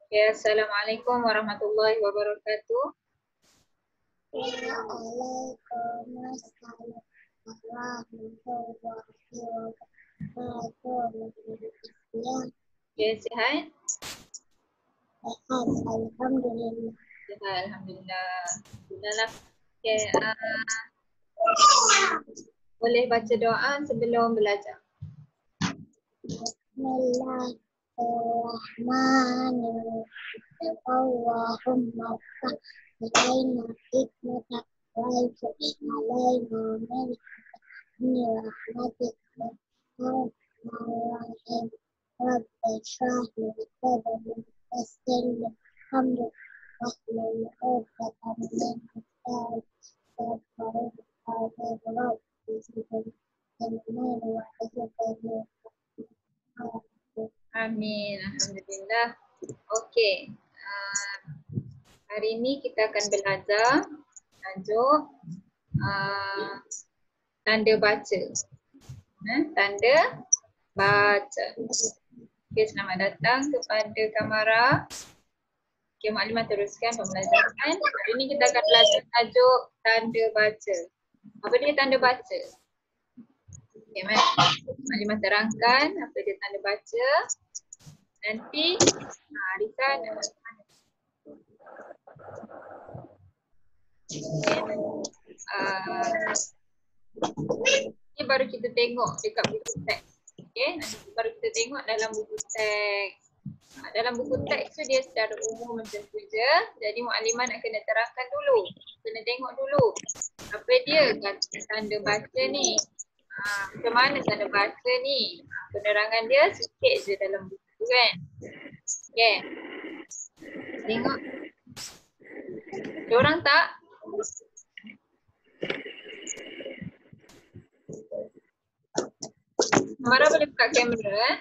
Ya, Assalamualaikum warahmatullahi wabarakatuh. Waalaikumsalam warahmatullahi wabarakatuh. Ya, sehat? Sehat, alhamdulillah. Sehat, alhamdulillah. Alhamdulillah. Okay, boleh baca doa sebelum belajar. Bismillahirrahmanirrahim. Allahumma alaina hikmata wa alaina min rahmatika Bismillahirrahmanirrahim. Rabbi shrah li sadri yassir li amri wahlul 'uqdatam min lisani yafqahu qawli. Amin, alhamdulillah. Okey. Hari ini kita akan belajar tajuk tanda baca. Tanda baca. Okey, selamat datang kepada Kamara. Okey, Maklimah teruskan pembelajaran. Hari ini kita akan belajar tajuk tanda baca. Apa dia tanda baca? Okay, Maklimah terangkan apa dia tanda baca. Nanti Risa ini baru kita tengok dekat buku teks. Okay, nanti baru kita tengok dalam buku teks. Dalam buku teks tu dia secara umum macam tu je. Jadi Maklimah nak kena terangkan dulu. Kena tengok dulu apa dia kata tanda baca ni. Macam mana tanda baca ni? Penerangan dia sikit je dalam buku tu kan. Okay. Tengok. Diorang tak? Mara boleh buka kamera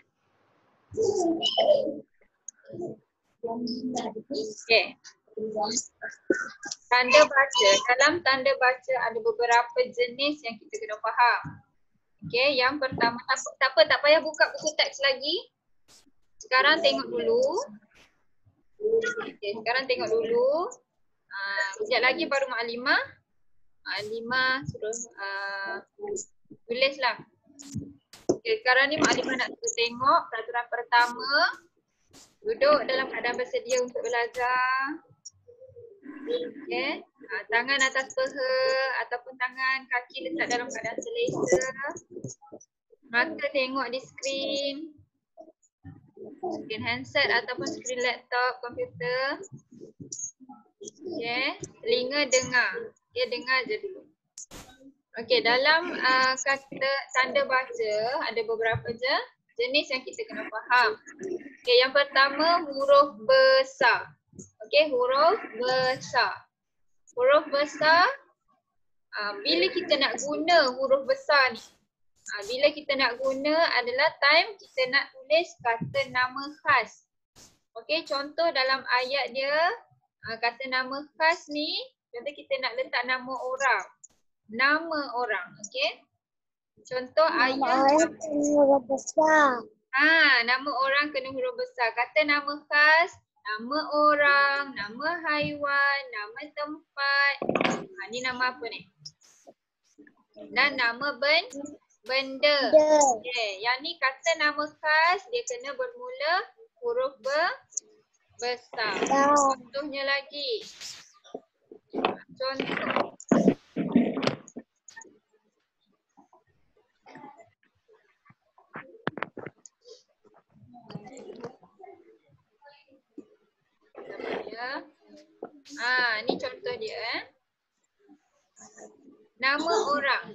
Okay. Tanda baca. Dalam tanda baca ada beberapa jenis yang kita kena faham. Okay, yang pertama, tak payah buka buku teks lagi. Sekarang tengok dulu. Okay, sekarang tengok dulu. Sekejap lagi baru Maklimah. Maklimah suruh tulislah. Okay, sekarang ni Maklimah nak suruh tengok peraturan pertama. Duduk dalam keadaan bersedia untuk belajar. Okay. Tangan atas peha ataupun tangan kaki letak dalam keadaan selesa. Mata tengok di skrin. Skrin handset ataupun skrin laptop, komputer. Okay. Telinga dengar. Dia dengar je dulu. Okay, dalam kata tanda baca ada beberapa je jenis yang kita kena faham. Okay, yang pertama huruf besar. Okay, huruf besar. Huruf besar, bila kita nak guna huruf besar ni, bila kita nak guna adalah time kita nak tulis kata nama khas. Okay, contoh dalam ayat dia, kata nama khas ni, contoh kita nak letak nama orang. Nama orang, okay. Contoh ayat. Huruf besar. Nama orang kena huruf besar. Kata nama khas, nama orang, nama haiwan, nama tempat. Ni nama apa ni? Dan nama benda. Okay. Yang ni kata nama khas dia kena bermula huruf besar. Contohnya lagi. Contoh. Ni contoh dia Nama orang.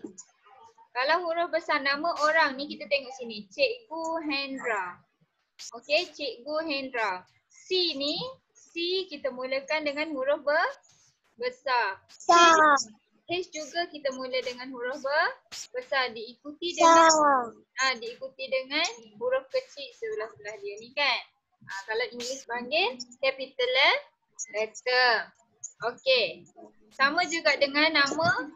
Kalau huruf besar nama orang ni kita tengok sini. Cikgu Hendra. Okey, Cikgu Hendra. C ni, C kita mulakan dengan huruf besar. H juga kita mula dengan huruf besar diikuti dengan huruf kecil sebelah-sebelah dia ni kan. Kalau English panggil capital letter. Okey. Sama juga dengan nama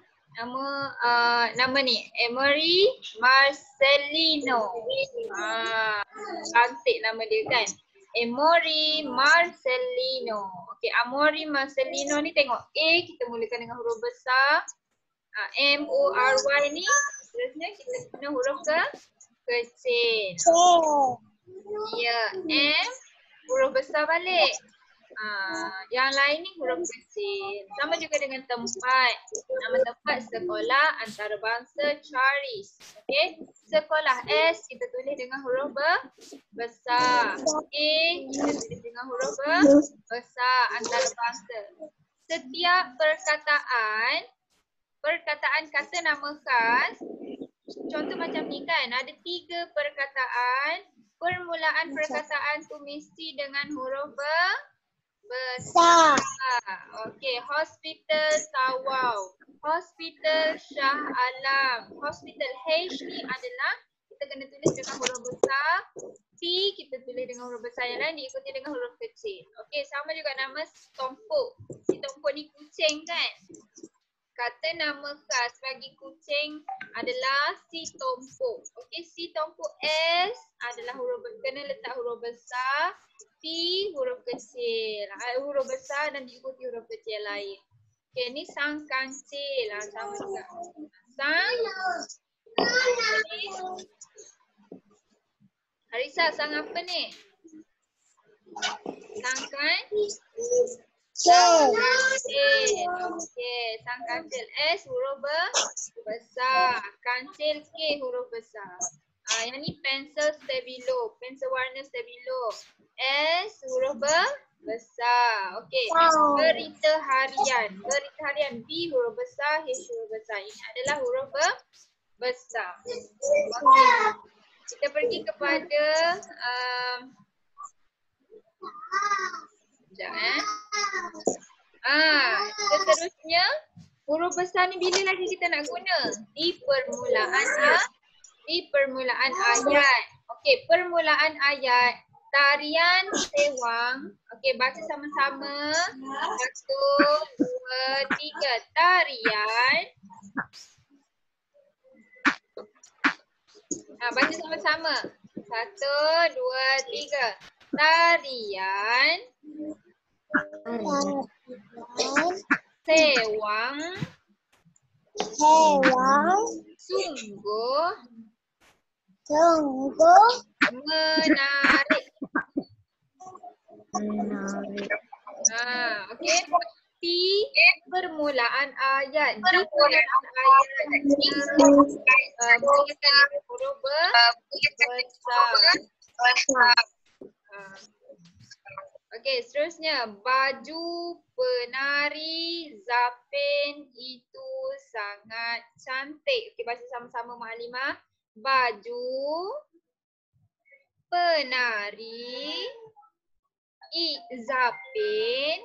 ni Emery Marcelino. Cantik nama dia kan. Amaury Marcelino. Okey, Amaury Marcelino ni tengok A kita mulakan dengan huruf besar. M-O-R-Y ni seterusnya kita guna huruf kecil. Ya, M huruf besar balik. Yang lain ni huruf kecil. Sama juga dengan tempat. Nama tempat sekolah antarabangsa Charis. Okey. Sekolah S kita tulis dengan huruf besar. A kita tulis dengan huruf besar antarabangsa. Setiap perkataan kata nama khas. Contoh macam ni kan. Ada 3 perkataan. Permulaan perkataan tu mesti dengan huruf besar. Okey, hospital Tawau, hospital Shah Alam. Hospital H ni adalah kita kena tulis dengan huruf besar. T kita tulis dengan huruf besar, yang lain diikuti dengan huruf kecil. Okey, sama juga nama si Tompok. Si Tompok ni kucing kan? Kata nama khas bagi kucing adalah si Tompok. Okey, si Tompok S adalah kena letak huruf besar. T huruf kecil. Huruf besar dan diikuti huruf kecil lain. Okey, ni sang kancil. Sama juga. Sang. Harisa, sang apa ni? Sang kancil. Okey, sang kancil S huruf besar. Kancil K huruf besar. Yang ni pensel stabilo, pensel warna stabilo. S huruf besar. Okey. Berita harian. Berita harian B huruf besar, H huruf besar. Ini adalah huruf besar. Okey. Kita pergi kepada seterusnya huruf besar ni bila lagi kita nak guna? Di permulaan ayat. Okey, permulaan ayat. Tarian Sewang. Okey, baca sama-sama. 1, 2, 3. Tarian. Baca sama-sama. 1, 2, 3. Tarian Sewang sungguh menarik. Okey. Di permulaan ayat. Di permulaan ayat. Mulakan huruf besar. Okey, seterusnya. Baju penari Zapin itu sangat cantik. Okey, baca sama-sama Maklimah. Baju penari Zapin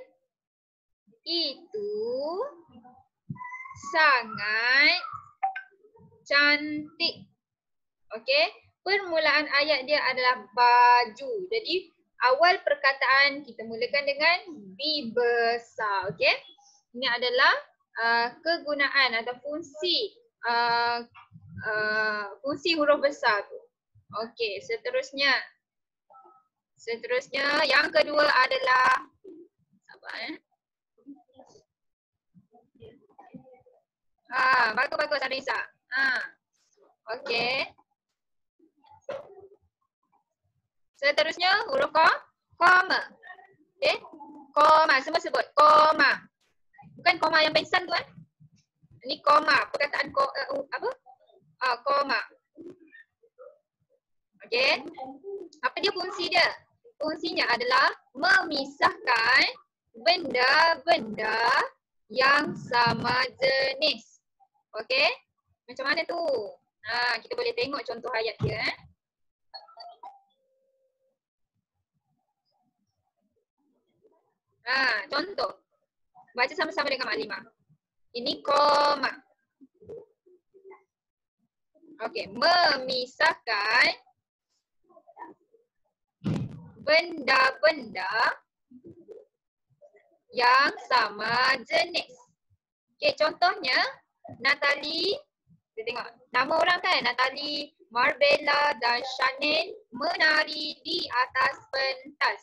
itu sangat cantik. Okey, permulaan ayat dia adalah baju. Jadi awal perkataan kita mulakan dengan B besar. Okey, ini adalah kegunaan atau fungsi fungsi huruf besar tu. Okey, seterusnya yang kedua adalah bagus Arisa. Okey. Seterusnya huruf koma. Okey. Koma, semua sebut koma. Bukan koma yang pengsan tu kan? Ini koma, perkataan koma. Okey. Apa dia fungsi dia? Fungsinya adalah memisahkan benda-benda yang sama jenis. Okey? Macam mana tu? Kita boleh tengok contoh ayat dia. Contoh. Baca sama-sama dengan Maklimah. Ini koma. Okey, memisahkan benda-benda yang sama jenis. Okey, contohnya Natali. Kita tengok nama orang kan, Natali Marbella dan Shannon menari di atas pentas.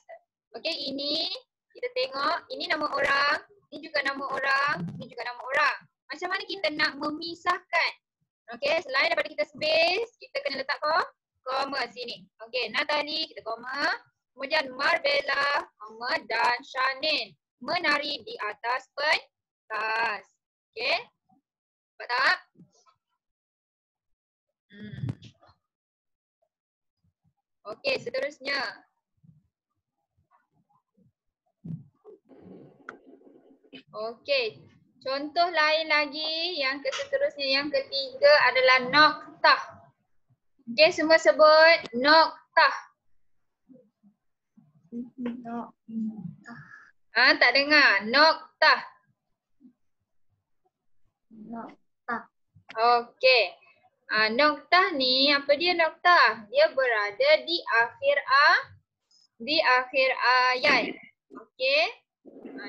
Okey, ini kita tengok, ini nama orang, ini juga nama orang, ini juga nama orang. Macam mana kita nak memisahkan? Okey, selain daripada kita space, kita kena letak koma sini. Okey, Natalie kita koma. Kemudian Marbella, koma, dan Shannon menari di atas pentas. Okey, dapat tak? Okey, seterusnya. Okey, contoh lain lagi yang seterusnya, yang ketiga adalah noktah. Okey, semua sebut noktah. Tak dengar. Noktah. Okey. Noktah ni, apa dia noktah? Dia berada di akhir ayat. Okey.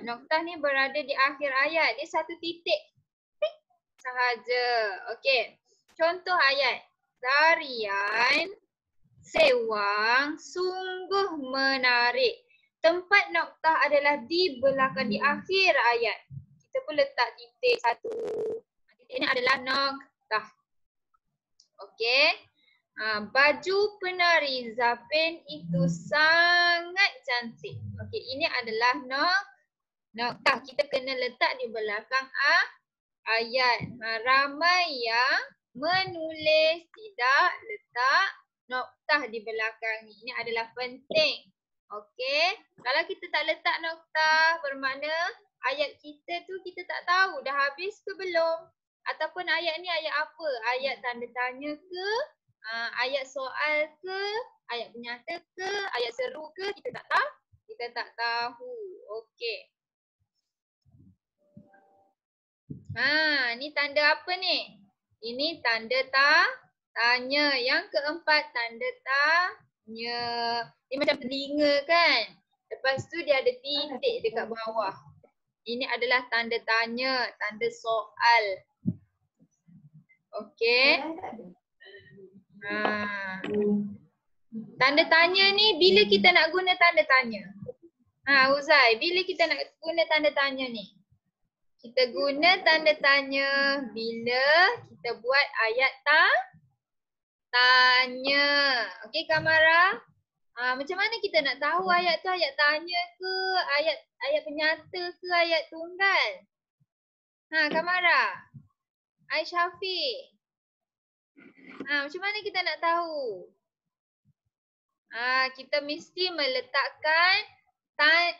Noktah ni berada di akhir ayat. Dia satu titik sahaja. Okey. Contoh ayat. Tarian sewang sungguh menarik. Tempat noktah adalah di belakang, di akhir ayat. Kita pun letak titik satu. Titik ni adalah noktah. Okey. Baju penari Zapin itu sangat cantik. Okey, ini adalah noktah. Kita kena letak di belakang ayat. Ramai yang menulis tidak letak noktah di belakang ni. Ini adalah penting. Okey. Kalau kita tak letak noktah, bermakna ayat kita tu kita tak tahu dah habis ke belum. Ataupun ayat ni ayat apa? Ayat tanda tanya ke? Ayat soal ke? Ayat penyata ke? Ayat seru ke? Kita tak tahu. Kita tak tahu. Okey. Ni tanda apa ni? Ini tanda tanya. Yang keempat tanda tanya. Ini macam telinga kan? Lepas tu dia ada titik dekat bawah. Ini adalah tanda tanya, tanda soal. Okey. Tanda tanya ni bila kita nak guna tanda tanya? Uzai, bila kita nak guna tanda tanya ni? Kita guna tanda tanya bila kita buat ayat tanya. Okey Kamara? Macam mana kita nak tahu ayat tu ayat tanya ke, ayat penyata ke, ayat tunggal? Kamara? Aisyafi? Macam mana kita nak tahu? Kita mesti meletakkan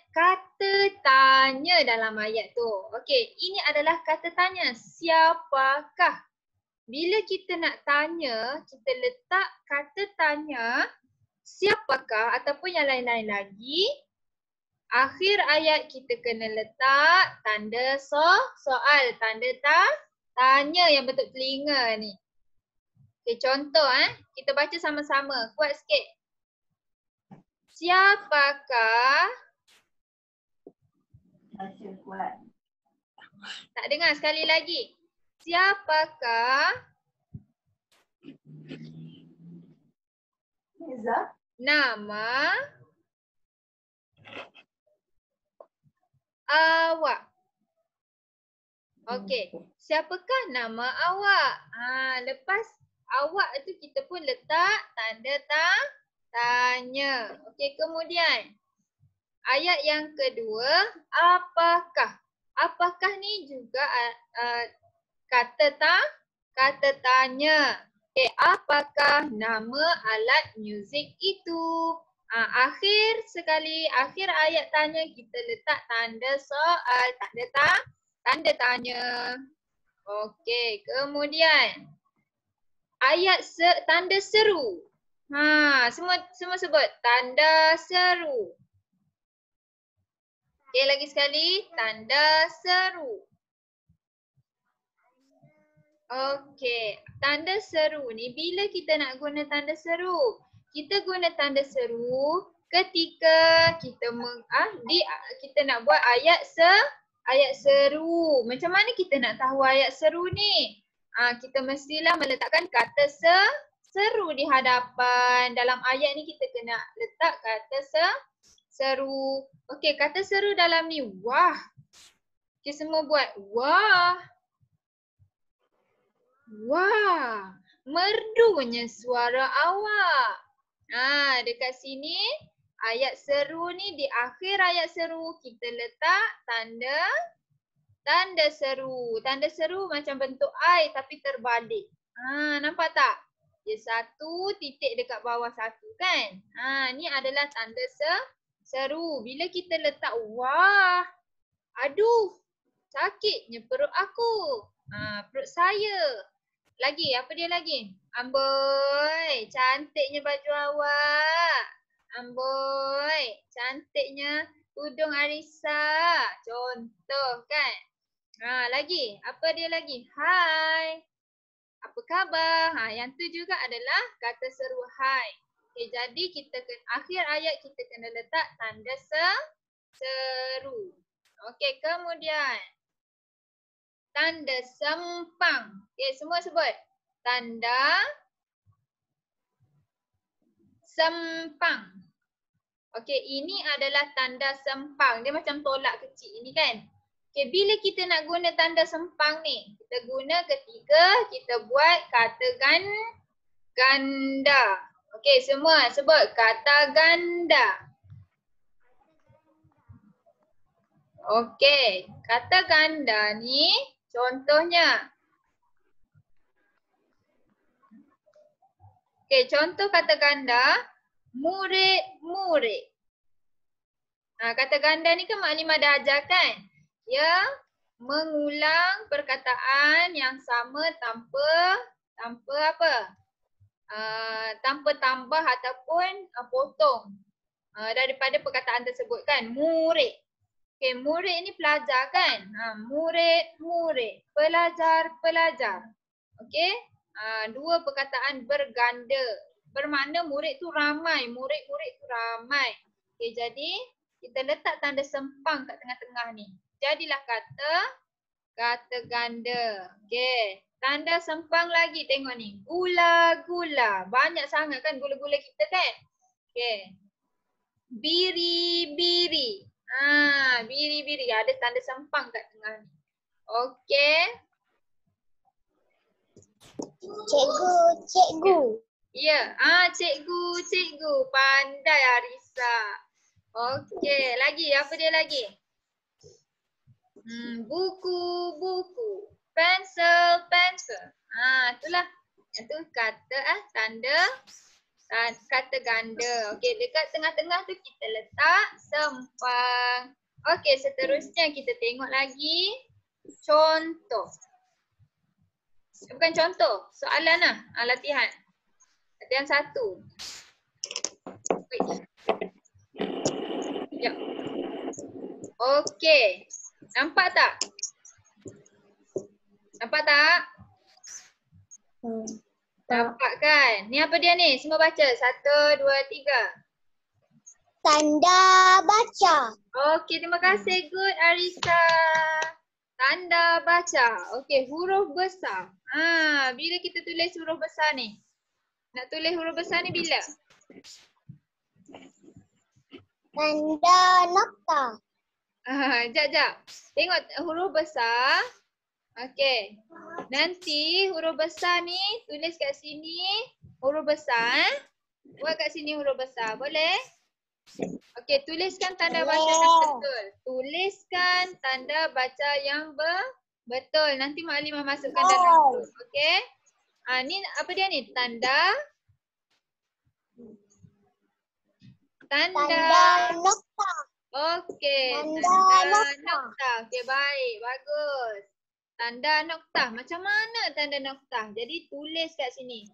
kata tanya dalam ayat tu. Okey, ini adalah kata tanya. Siapakah? Bila kita nak tanya, kita letak kata tanya siapakah ataupun yang lain-lain lagi. Akhir ayat kita kena letak tanda soal, tanda tanya yang bentuk telinga ni. Okey, contoh kita baca sama-sama. Kuat sikit. Siapakah? Tak dengar sekali lagi. Siapakah nama awak? Okey, siapakah nama awak? Lepas awak tu kita pun letak tanda tanya. Okey, kemudian ayat yang kedua, apakah? Apakah ni juga kata tanya. Okey, apakah nama alat muzik itu? Akhir sekali, akhir ayat tanya kita letak tanda soal, tanda tanya. Okey, kemudian ayat tanda seru. Semua sebut tanda seru. Okey, lagi sekali tanda seru. Okey, tanda seru ni bila kita nak guna tanda seru? Kita guna tanda seru ketika kita kita nak buat ayat seru. Macam mana kita nak tahu ayat seru ni? Kita mestilah meletakkan kata seru di hadapan. Dalam ayat ni kita kena letak kata seru. Okey, kata seru dalam ni wah. Okey, semua buat wah. Wah. Merdunya suara awak. Dekat sini ayat seru ni, di akhir ayat seru kita letak tanda seru. Tanda seru macam bentuk I tapi terbalik. Nampak tak? Dia satu titik dekat bawah satu kan? Ni adalah tanda seru. Bila kita letak wah. Aduh, sakitnya perut aku. Perut saya. Lagi, apa dia lagi? Amboi, cantiknya baju awak. Amboi, cantiknya tudung Arisa. Contoh kan? Lagi, apa dia lagi? Hai. Apa khabar? Yang tu juga adalah kata seru hai. Okay, jadi kita akhir ayat kita kena letak tanda seru. Okey, kemudian tanda sempang. Okey, semua sebut. Tanda sempang. Okey, ini adalah tanda sempang. Dia macam tolak kecil ini kan. Okey, bila kita nak guna tanda sempang ni, kita guna ketika kita buat kata ganda. Okey, semua sebut kata ganda. Okey, kata ganda ni contohnya. Okey, contoh kata ganda, murid-murid. Kata ganda ni kan Maklimah dah ajar kan? Dia mengulang perkataan yang sama tanpa apa? Tanpa tambah ataupun potong daripada perkataan tersebut kan? Murid. Okey, murid ni pelajar kan? Murid-murid, pelajar-pelajar. Okey? Dua perkataan berganda. Bermakna murid tu ramai, murid-murid tu ramai. Okey, jadi kita letak tanda sempang kat tengah-tengah ni. Jadilah kata ganda. Okey, tanda sempang lagi tengok ni. Gula-gula. Banyak sangat kan gula-gula kita kan? Okey. Biri-biri. Biri-biri ada tanda sempang kat tengah ni. Okey. Cikgu. Ya, cikgu. Pandai Arisa. Okey, lagi apa dia lagi? Buku. Pensel. Itulah. Itu kata tanda kata ganda. Okey, dekat tengah-tengah tu kita letak sempang. Okey, seterusnya kita tengok lagi contoh. Bukan contoh, soalan lah. Latihan. Latihan 1. Sekejap. Okey. Nampak tak? Nampak kan? Ni apa dia ni? Semua baca. 1, 2, 3. Tanda baca. Okey, terima kasih. Good Arisa. Tanda baca. Okey, huruf besar. Bila kita tulis huruf besar ni? Nak tulis huruf besar ni bila? Tanda nokta. Jap. Tengok huruf besar. Okey. Nanti huruf besar ni tulis kat sini huruf besar. Buat kat sini huruf besar. Boleh? Okey, tuliskan tanda baca yang betul. Tuliskan tanda baca yang betul. Nanti Maklimah masukkan dalam tu. Okey? Ni apa dia ni? Tanda nokta. Okey. Tanda nokta. Okey, baik. Bagus. Tanda nokta. Macam mana tanda nokta? Jadi tulis kat sini.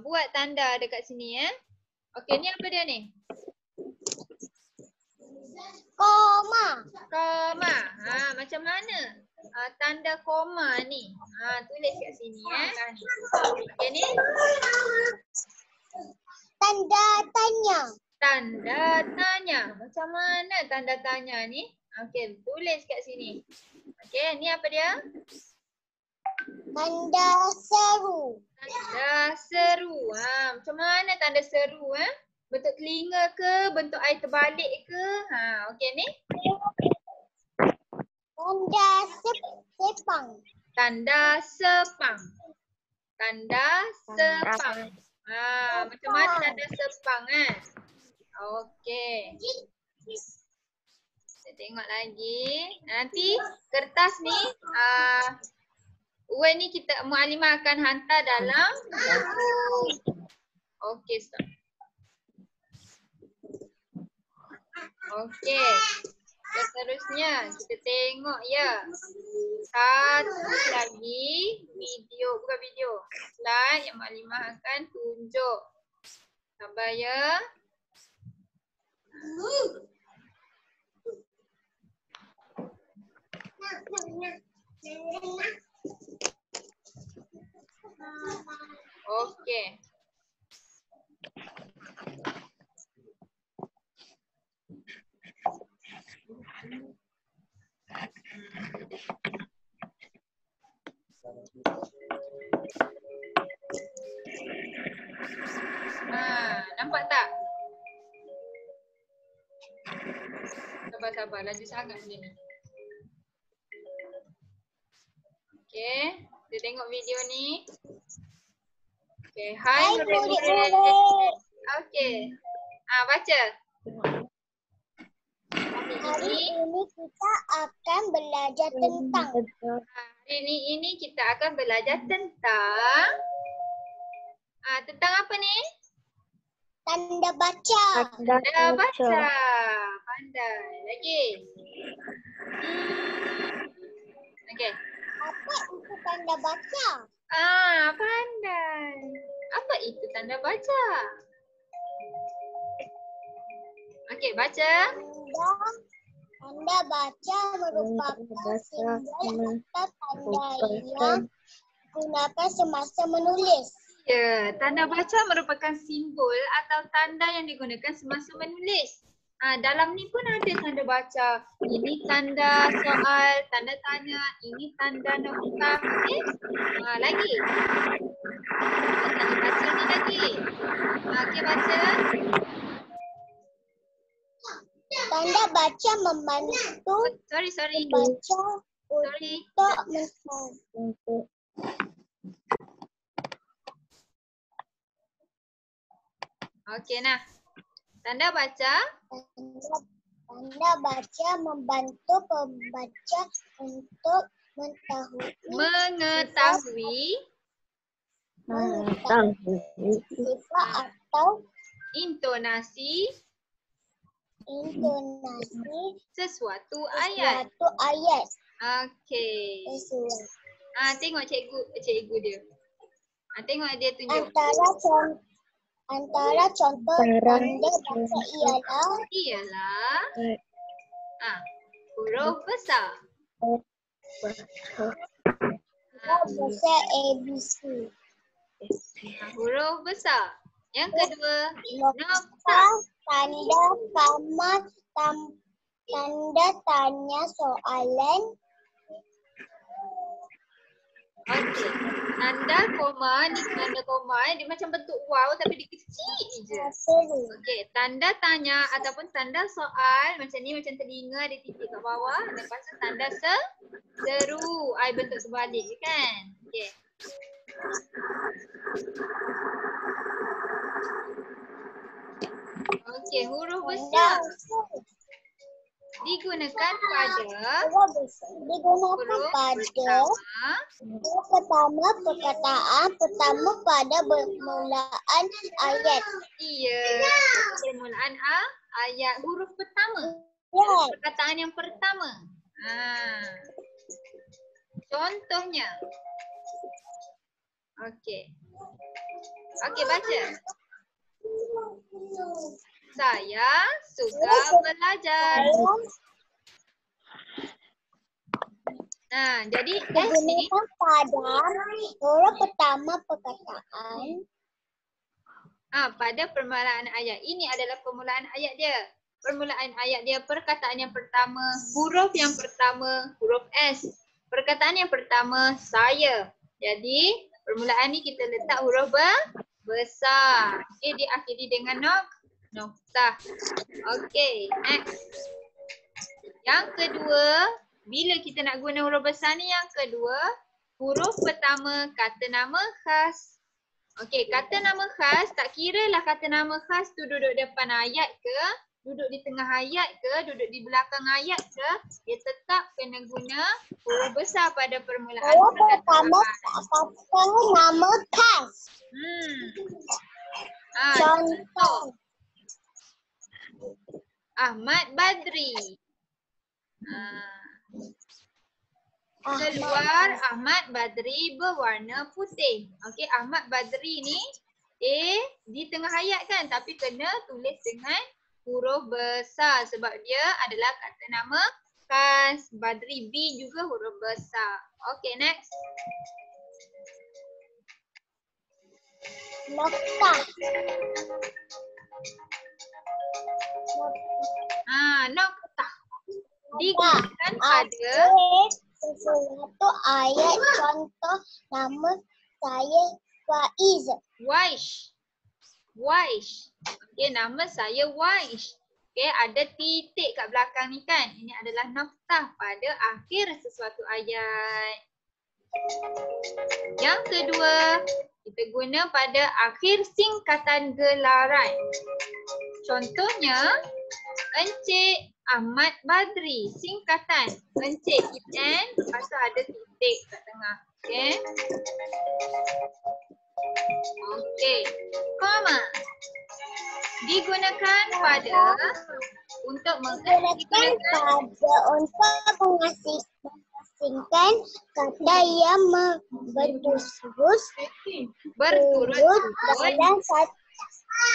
Buat tanda dekat sini Okey, ni apa dia ni? Koma. Macam mana? Tanda koma ni. Tulis kat sini Okey ni. Tanda tanya. Tanda tanya. Macam mana tanda tanya ni? Okey, tulis kat sini. Okey, ni apa dia? Tanda seru. Tanda seru. Macam mana tanda seru? Bentuk telinga ke? Bentuk air terbalik ke? Okey ni. Tanda sepang. Tanda sepang. Tanda sepang. Macam mana tanda sepang Okey. Kita tengok lagi. Nanti kertas ni word ni kita Muallimah akan hantar dalam okey stop. Okey. Seterusnya kita tengok ya. Satu lagi video, bukan video. Slide yang Muallimah akan tunjuk. Sabar ya. Okey. Nampak tak? Sabar-sabar, laju sangat benda ni. Okey, kita tengok video ni. Okey, hai murid-murid. Okey. Baca. Hari ini kita akan belajar tentang. Hari ini kita akan belajar tentang tentang apa ni? Tanda baca. Tanda baca. Pandai. Lagi. Okey. Apa itu tanda baca? Pandai. Apa itu tanda baca? Okey, baca. Tanda baca merupakan simbol atau tanda yang digunakan semasa menulis. Ya, tanda baca merupakan simbol atau tanda yang digunakan semasa menulis. Dalam ni pun ada tanda baca. Ini tanda soal, tanda tanya, ini tanda nokta. Lagi. Tanda baca ni lagi. Okey, baca. Tanda baca membantu membaca untuk mengenal. Okey nah. Tanda baca. Tanda baca membantu pembaca untuk mengetahui sifat atau intonasi sesuatu ayat. Okey. Tengok cikgu dia. Tengok dia tunjuk. Antara contoh tanda baca ialah huruf besar. Besar ABC. Huruf besar. Yang kedua, nokta, tanda koma, tanda tanya soalan. Okey. Tanda koma, ni tanda koma dia macam bentuk wow tapi dia kecil je. Okey, tanda tanya ataupun tanda soal macam ni, macam telinga ada titik kat bawah. Lepas tu tanda seru, bentuk terbalik kan. Okey. Okey, huruf besar digunakan pada huruf pertama perkataan pertama pada permulaan ayat. Iya, permulaan ayat huruf pertama. Perkataan yang pertama. Contohnya. Okey. Okey, baca. Saya suka belajar. Jadi S ni pada huruf pertama perkataan. Pada permulaan ayat. Ini adalah permulaan ayat dia. Permulaan ayat dia, perkataan yang pertama, huruf yang pertama, huruf S. Perkataan yang pertama, saya. Jadi permulaan ni kita letak huruf besar. Okey, diakhiri dengan noktah. Okey, next. Yang kedua, bila kita nak guna huruf besar ni, yang kedua, huruf pertama kata nama khas. Okey, kata nama khas, tak kira lah kata nama khas tu duduk depan ayat ke, duduk di tengah ayat ke, duduk di belakang ayat ke, dia tetap kena guna huruf besar pada permulaan Huruf kata pertama khas. kata nama khas. Contoh. Ahmad Badri. Keluar Ahmad Badri berwarna putih. Okey, Ahmad Badri ni di tengah ayat kan, tapi kena tulis dengan huruf besar sebab dia adalah kata nama khas. Badri B juga huruf besar. Okey, next. Noktah. Noktah digunakan pada sesuatu ayat. Contoh, nama saya Faiz. Waish. Okey, nama saya Waish. Okey, ada titik kat belakang ni kan. Ini adalah noktah pada akhir sesuatu ayat. Yang kedua, kita guna pada akhir singkatan gelaran. Contohnya, Encik Ahmad Badri, singkatan Encik IN, lepas tu ada titik kat tengah. Okey. Okey. Koma digunakan pada untuk Digunakan pada untuk mengasingkan kata yang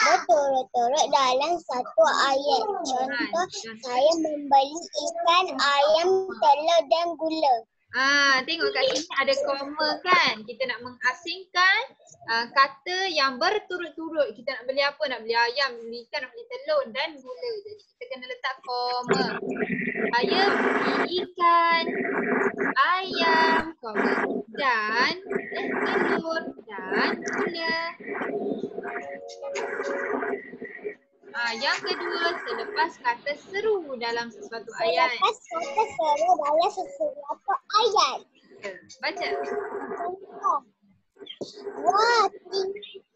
berturut-turut dalam satu ayat. Contoh, saya membeli ikan, ayam, telur dan gula. Tengok kat sini ada koma kan. Kita nak mengasingkan kata yang berturut-turut. Kita nak beli apa? Nak beli ayam, beli ikan, nak beli telur dan gula. Jadi kita kena letak koma. Saya beli ikan, ayam, koma, dan telur dan gula. Yang kedua, selepas kata seru dalam sesuatu ayat. Selepas kata seru dalam sesuatu ayat. Baca. Contoh. Wah,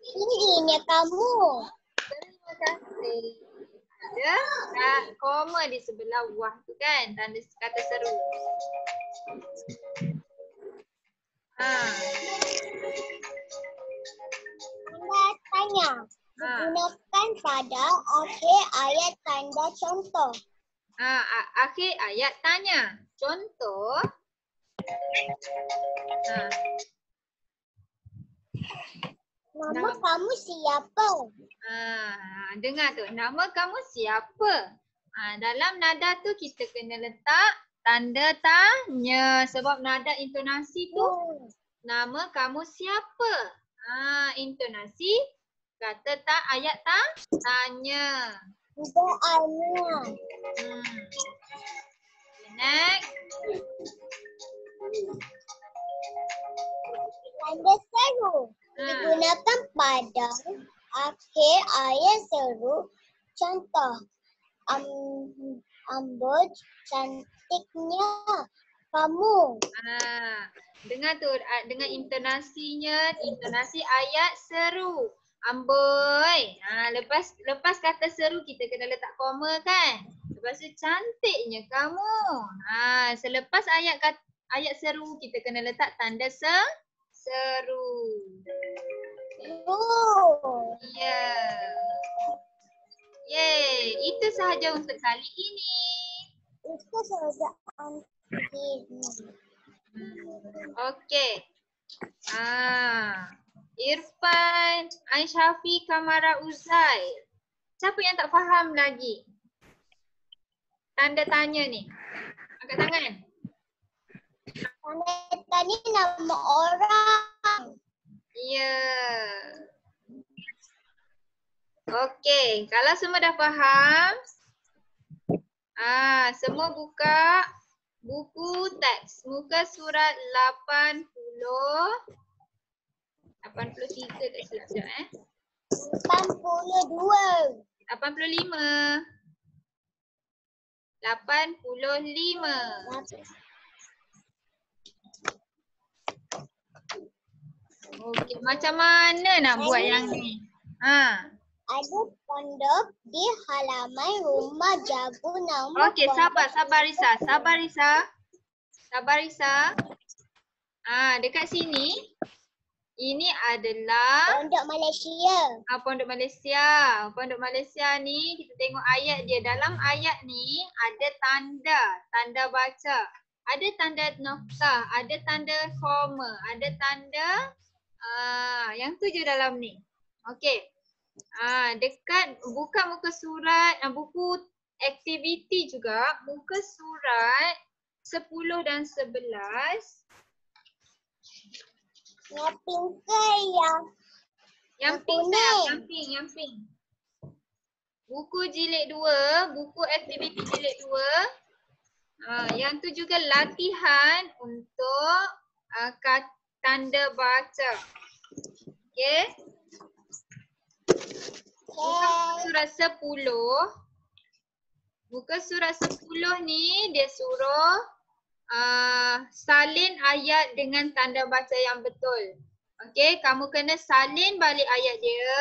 tingginya kamu. Terima kasih. Ada koma di sebelah wah tu kan, tanda kata seru. Tanda tanya. Digunakan pada akhir ayat tanda contoh. Akhir ayat tanya. Contoh. Nama kamu siapa? Dengar tu. Nama kamu siapa? Dalam nada tu kita kena letak tanda tanya. Sebab nada intonasi tu nama kamu siapa? Intonasi kata tak ayat tanya. Tidak Anya. Next. Tanda seru. Digunakan pada akhir ayat seru. Contoh. Amboj cantiknya kamu. Dengar tu dengan intonasinya, intonasi ayat seru. Amboi. Lepas kata seru kita kena letak koma kan. Lepas tu cantiknya kamu. Selepas ayat seru kita kena letak tanda seru. Ya. Yeay, itu sahaja untuk kali ini. Itu sahaja untuk ini. Okey. Irfan, Aisyafi, Kamara, Uzair. Siapa yang tak faham lagi? Tanda tanya ni. Angkat tangan. Tanda tanya nama orang. Ya. Okey, kalau semua dah faham, semua buka buku teks muka surat 80. 83 tak silap sekejap 82. 85. 85. Okey, macam mana nak buat yang ni? Ada pondok di halaman rumah Jagu nama Okey, sabar Risa. Sabar Risa. Dekat sini ini adalah Pondok Malaysia. Pondok Malaysia. Pondok Malaysia ni kita tengok ayat dia. Dalam ayat ni ada tanda baca. Ada tanda noktah, ada tanda koma, ada tanda yang tu je dalam ni. Okey. Dekat buka muka surat, buku aktiviti juga, muka surat 10 dan 11. Yang pink ke Yang pink tak? Yang pink. Buku jilid 2, buku aktiviti jilid 2. Yang tu juga latihan untuk tanda baca. Okey. Buka surat 10. Buka surat 10 ni dia suruh salin ayat dengan tanda baca yang betul. Okey, kamu kena salin balik ayat dia.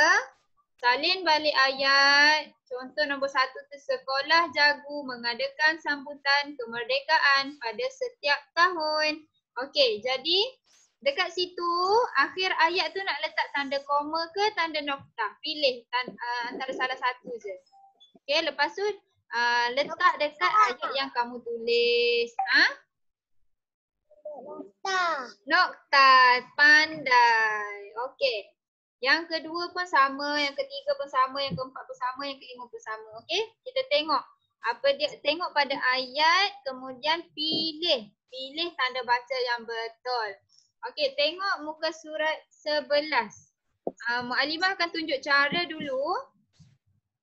Salin balik ayat. Contoh nombor 1 tu, sekolah Jagu mengadakan sambutan kemerdekaan pada setiap tahun. Okey, jadi dekat situ akhir ayat tu nak letak tanda koma ke tanda noktah? Pilih antara salah satu je. Okey, lepas tu letak dekat ayat yang kamu tulis. Noktah. Pandai. Okey. Yang kedua pun sama, yang ketiga pun sama, yang keempat pun sama, yang kelima pun sama. Okey? Kita tengok apa dia, tengok pada ayat kemudian pilih tanda baca yang betul. Okey, tengok muka surat 11. Muallimah akan tunjuk cara dulu.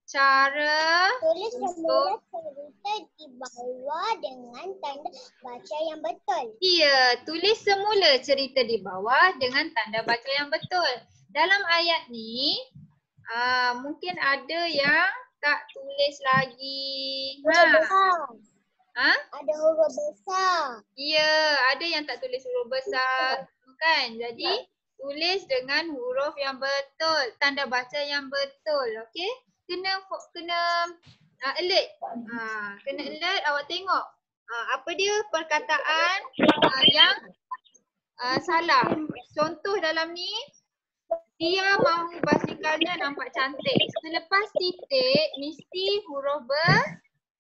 Cara tulis semula cerita di bawah dengan tanda baca yang betul. Ya, tulis semula cerita di bawah dengan tanda baca yang betul. Dalam ayat ni mungkin ada yang tak tulis lagi. Ada huruf besar. Ya, ada yang tak tulis huruf besar kan. Jadi tulis dengan huruf yang betul, tanda baca yang betul. Okey? Kena alert. Kena alert, awak tengok apa dia perkataan yang salah. Contoh dalam ni, dia mahu basikalnya nampak cantik. Selepas titik mesti huruf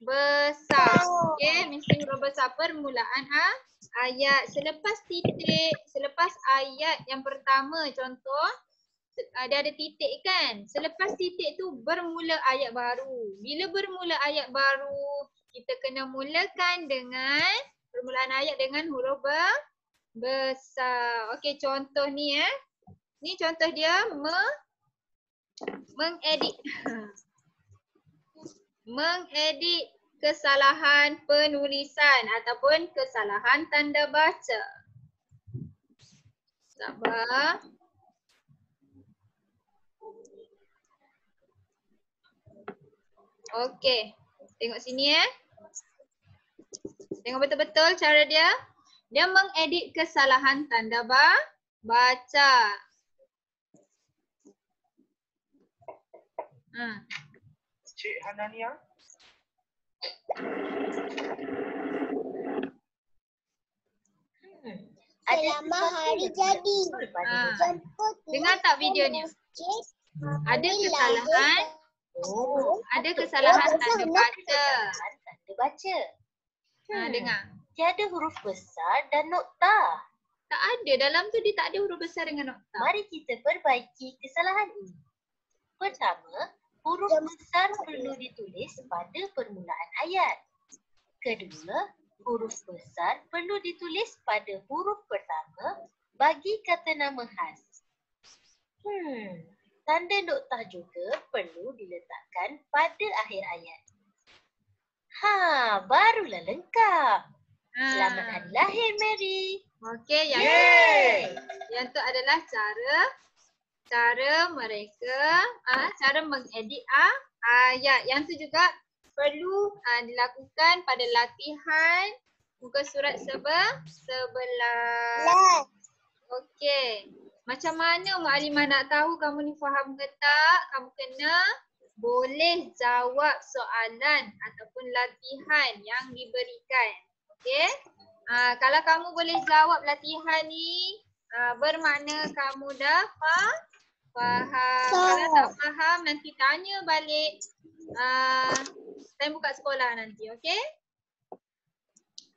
besar. Okey, mesti huruf besar permulaan ayat. Selepas titik, selepas ayat yang pertama contoh, dia ada titik kan. Selepas titik tu bermula ayat baru. Bila bermula ayat baru, kita kena mulakan dengan permulaan ayat dengan huruf besar. Okey, contoh ni ni contoh dia mengedit. Mengedit kesalahan penulisan ataupun kesalahan tanda baca. Sabar. Okey. Tengok sini Tengok betul-betul cara dia. Dia mengedit kesalahan tanda baca. Cik Hanania. Selama hari jadi. Dengar tak video ni? Ada kesalahan. Ada kesalahan tanda baca. Tanda baca. Dengar. Tiada huruf besar dan noktah. Tak ada. Dalam tu dia tak ada huruf besar dengan noktah. Mari kita perbaiki kesalahan ini. Pertama, huruf besar perlu ditulis pada permulaan ayat. Kedua, huruf besar perlu ditulis pada huruf pertama bagi kata nama khas. Tanda noktah juga perlu diletakkan pada akhir ayat. Barulah lengkap. Selamat hari lahir, Mary. Okey, yang tu adalah cara mereka cara mengedit ayat. Yang tu juga perlu dilakukan pada latihan muka surat 11. Okey. Macam mana Mukadimah nak tahu kamu ni faham ke tak? Kamu kena boleh jawab soalan ataupun latihan yang diberikan. Okey? Kalau kamu boleh jawab latihan ni, bermakna kamu dah faham. Kalau tak faham, nanti tanya balik time buka sekolah nanti. Okey?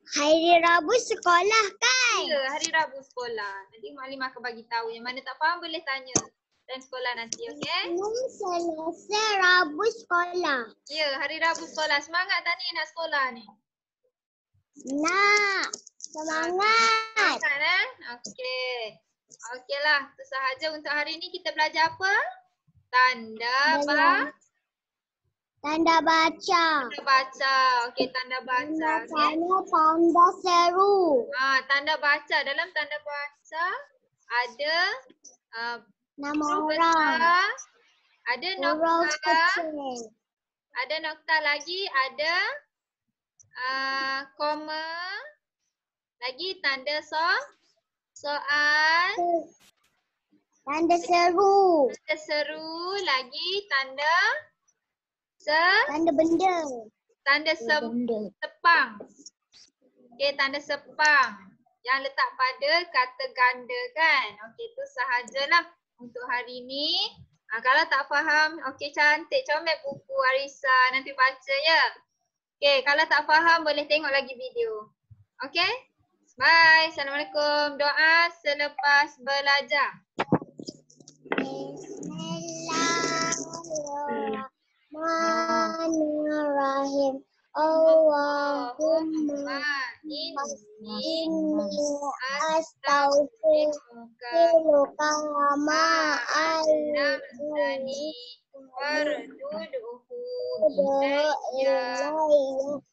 Hari Rabu sekolah kan? Ya, hari Rabu sekolah. Nanti Mukadimah akan bagi tahu. Yang mana tak faham boleh tanya time sekolah nanti. Okey? Selesai Rabu sekolah. Ya, hari Rabu sekolah. Semangat tak ni nak sekolah ni? Nak. Semangat. Semangat Okey. Okeylah. Itu sahaja untuk hari ni. Kita belajar apa? Tanda baca. Tanda baca. Okey, tanda baca. Okey. Tanda seru. Tanda baca. Dalam tanda baca ada Nama huruf orang. besar, ada Huruf nokta, kecil. ada nokta lagi, ada koma, lagi tanda soal, Tanda seru. tanda seru, lagi tanda Tanda benda. tanda sepang. Okey, tanda sepang yang letak pada kata ganda kan. Okey, itu sahajalah untuk hari ni. Kalau tak faham, okey cantik, comel buku Arisa, nanti baca ya. Okey, kalau tak faham boleh tengok lagi video. Okey? Bye. Assalamualaikum. Doa selepas belajar. Bismillahirrahmanirrahim. Allahumma inni astaghfiruka ma Alamtani warduduhu ilayya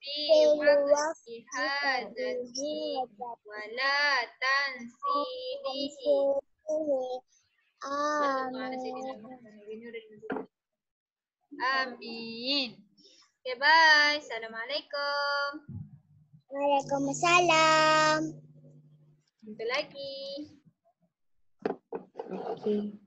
fi waqti hadzati wala tansinihi. Amin. Okay, bye. Assalamualaikum. Waalaikumsalam. Jumpa lagi. Okay.